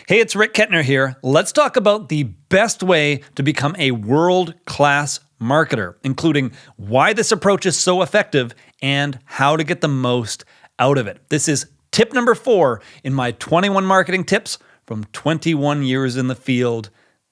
Hey, it's Rick Kettner here. Let's talk about the best way to become a world-class marketer, including why this approach is so effective and how to get the most out of it. This is tip number 4 in my 21 marketing tips from 21 years in the field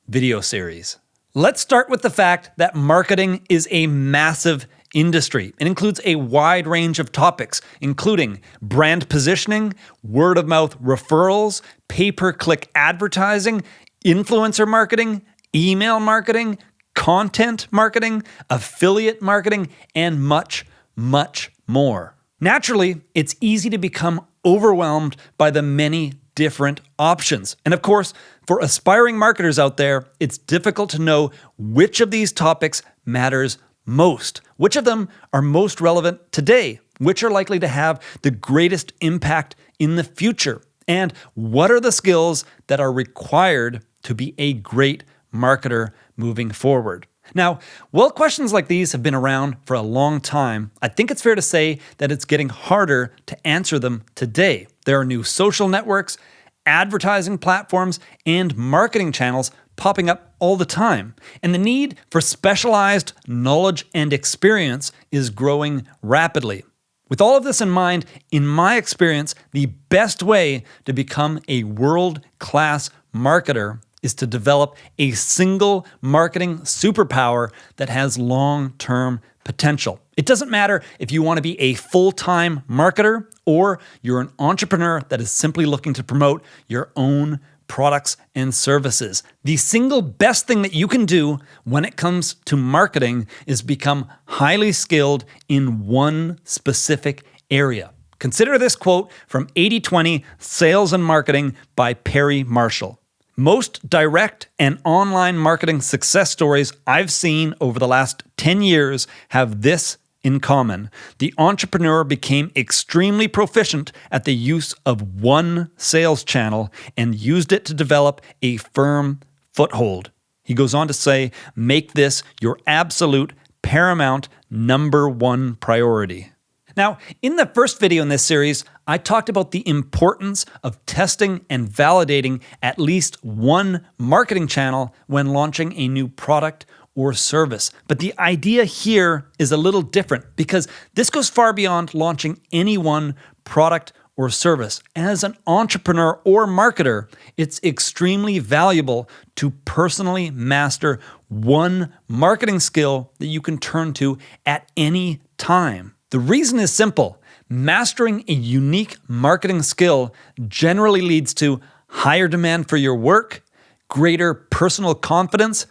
video series. Let's start with the fact that marketing is a massive industry. It includes a wide range of topics, including brand positioning, word-of-mouth referrals, pay-per-click advertising, influencer marketing, email marketing, content marketing, affiliate marketing, and much, much more. Naturally, it's easy to become overwhelmed by the many different options. And of course, for aspiring marketers out there, it's difficult to know which of these topics matters most. Which of them are most relevant today? Which are likely to have the greatest impact in the future? And what are the skills that are required to be a great marketer moving forward? Now, while questions like these have been around for a long time, I think it's fair to say that it's getting harder to answer them today. There are new social networks, advertising platforms, and marketing channels popping up all the time. And the need for specialized knowledge and experience is growing rapidly. With all of this in mind, in my experience, the best way to become a world-class marketer is to develop a single marketing superpower that has long-term potential. It doesn't matter if you want to be a full-time marketer or you're an entrepreneur that is simply looking to promote your own products and services. The single best thing that you can do when it comes to marketing is become highly skilled in one specific area. Consider this quote from 80/20 Sales and Marketing by Perry Marshall. Most direct and online marketing success stories I've seen over the last 10 years have this in common. The entrepreneur became extremely proficient at the use of one sales channel and used it to develop a firm foothold. He goes on to say, make this your absolute paramount #1 priority. Now, in the first video in this series, I talked about the importance of testing and validating at least one marketing channel when launching a new product or service. But the idea here is a little different because this goes far beyond launching any one product or service. As an entrepreneur or marketer, it's extremely valuable to personally master one marketing skill that you can turn to at any time. The reason is simple. Mastering a unique marketing skill generally leads to higher demand for your work, greater personal confidence,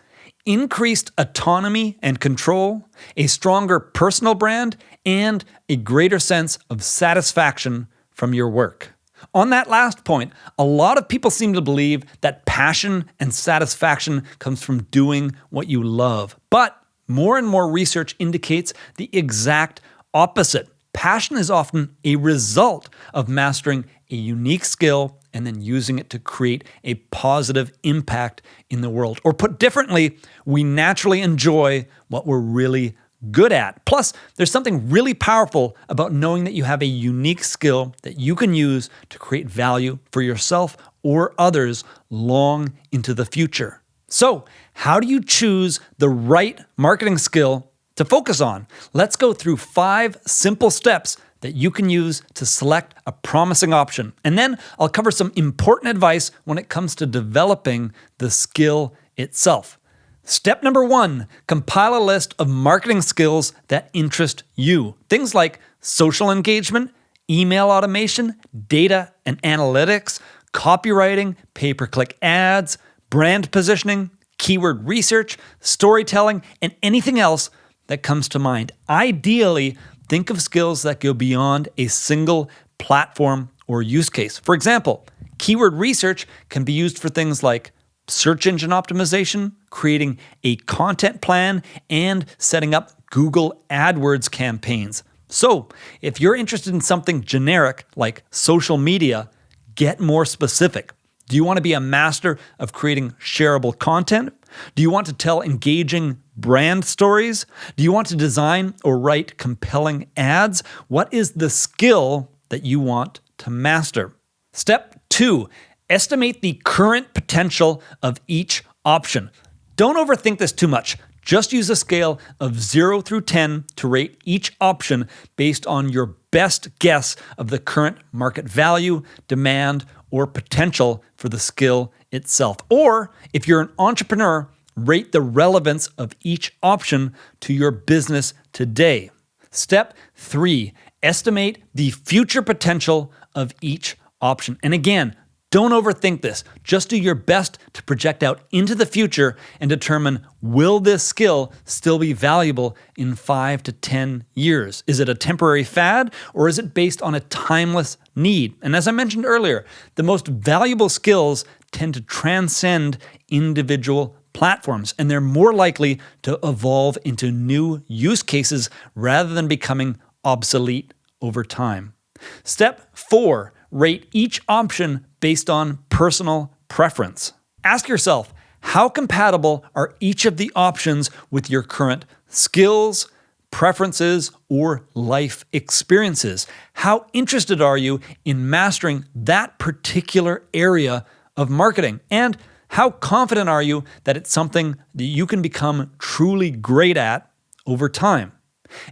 increased autonomy and control, a stronger personal brand, and a greater sense of satisfaction from your work. On that last point, a lot of people seem to believe that passion and satisfaction comes from doing what you love. But more and more research indicates the exact opposite. Passion is often a result of mastering a unique skill and then using it to create a positive impact in the world. Or put differently, we naturally enjoy what we're really good at. Plus, there's something really powerful about knowing that you have a unique skill that you can use to create value for yourself or others long into the future. So, how do you choose the right marketing skill to focus on? Let's go through 5 simple steps that you can use to select a promising option. And then I'll cover some important advice when it comes to developing the skill itself. Step number 1, compile a list of marketing skills that interest you. Things like social engagement, email automation, data and analytics, copywriting, pay-per-click ads, brand positioning, keyword research, storytelling, and anything else that comes to mind. Ideally, think of skills that go beyond a single platform or use case. For example, keyword research can be used for things like search engine optimization, creating a content plan, and setting up Google AdWords campaigns. So, if you're interested in something generic like social media, get more specific. Do you want to be a master of creating shareable content? Do you want to tell engaging brand stories? Do you want to design or write compelling ads? What is the skill that you want to master? Step 2, Estimate the current potential of each option. Don't overthink this too much. Just use a scale of 0 through 10 to rate each option based on your best guess of the current market value, demand, or potential for the skill itself. Or if you're an entrepreneur, rate the relevance of each option to your business today. Step 3, estimate the future potential of each option. And again, don't overthink this. Just do your best to project out into the future and determine, will this skill still be valuable in 5 to 10 years? Is it a temporary fad, or is it based on a timeless need? And as I mentioned earlier, the most valuable skills tend to transcend individual platforms, and they're more likely to evolve into new use cases rather than becoming obsolete over time. Step 4, rate each option based on personal preference. Ask yourself, how compatible are each of the options with your current skills, preferences, or life experiences? How interested are you in mastering that particular area of marketing? And how confident are you that it's something that you can become truly great at over time?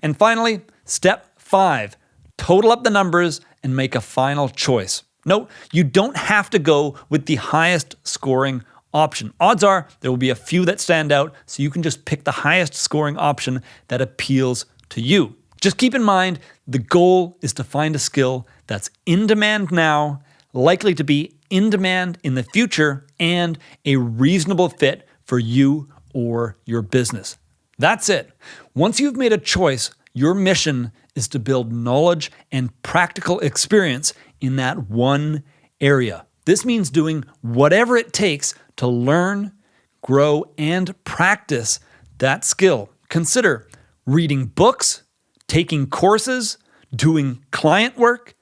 And finally, step 5, total up the numbers and make a final choice. No, you don't have to go with the highest scoring option. Odds are there will be a few that stand out, so you can just pick the highest scoring option that appeals to you. Just keep in mind, the goal is to find a skill that's in demand now, likely to be in demand in the future, and a reasonable fit for you or your business. That's it. Once you've made a choice, your mission is to build knowledge and practical experience in that one area. This means doing whatever it takes to learn, grow, and practice that skill. Consider reading books, taking courses, doing client work,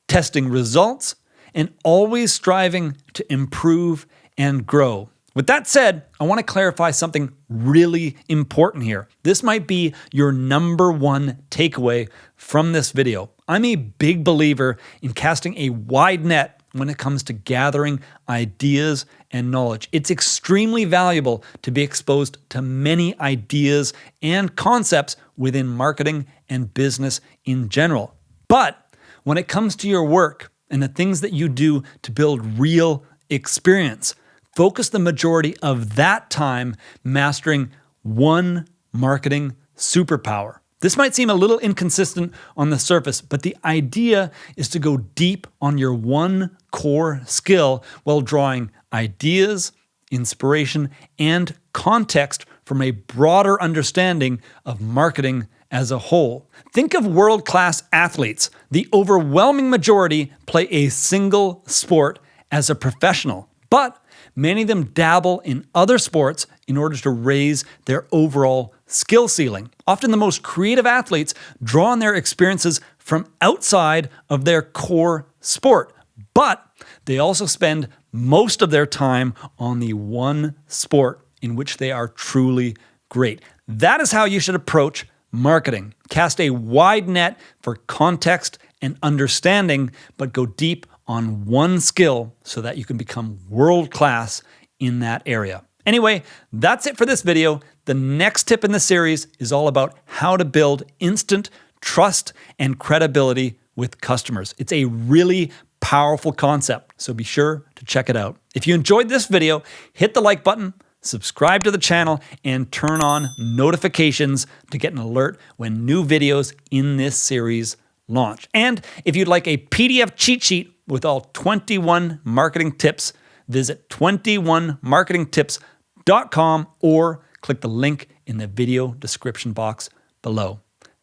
testing results, and always striving to improve and grow. With that said, I want to clarify something really important here. This might be your number one takeaway from this video. I'm a big believer in casting a wide net when it comes to gathering ideas and knowledge. It's extremely valuable to be exposed to many ideas and concepts within marketing and business in general. But when it comes to your work and the things that you do to build real experience, focus the majority of that time mastering one marketing superpower. This might seem a little inconsistent on the surface, but the idea is to go deep on your one core skill while drawing ideas, inspiration, and context from a broader understanding of marketing as a whole. Think of world-class athletes. The overwhelming majority play a single sport as a professional, but many of them dabble in other sports in order to raise their overall skill ceiling. Often the most creative athletes draw on their experiences from outside of their core sport, but they also spend most of their time on the one sport in which they are truly great. That is how you should approach marketing. Cast a wide net for context and understanding, but go deep on one skill so that you can become world-class in that area. Anyway, that's it for this video. The next tip in the series is all about how to build instant trust and credibility with customers. It's a really powerful concept, so be sure to check it out. If you enjoyed this video, hit the like button, subscribe to the channel, and turn on notifications to get an alert when new videos in this series launch. And if you'd like a PDF cheat sheet with all 21 marketing tips, visit 21marketingtips.com or click the link in the video description box below.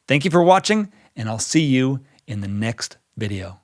Thank you for watching, and I'll see you in the next video.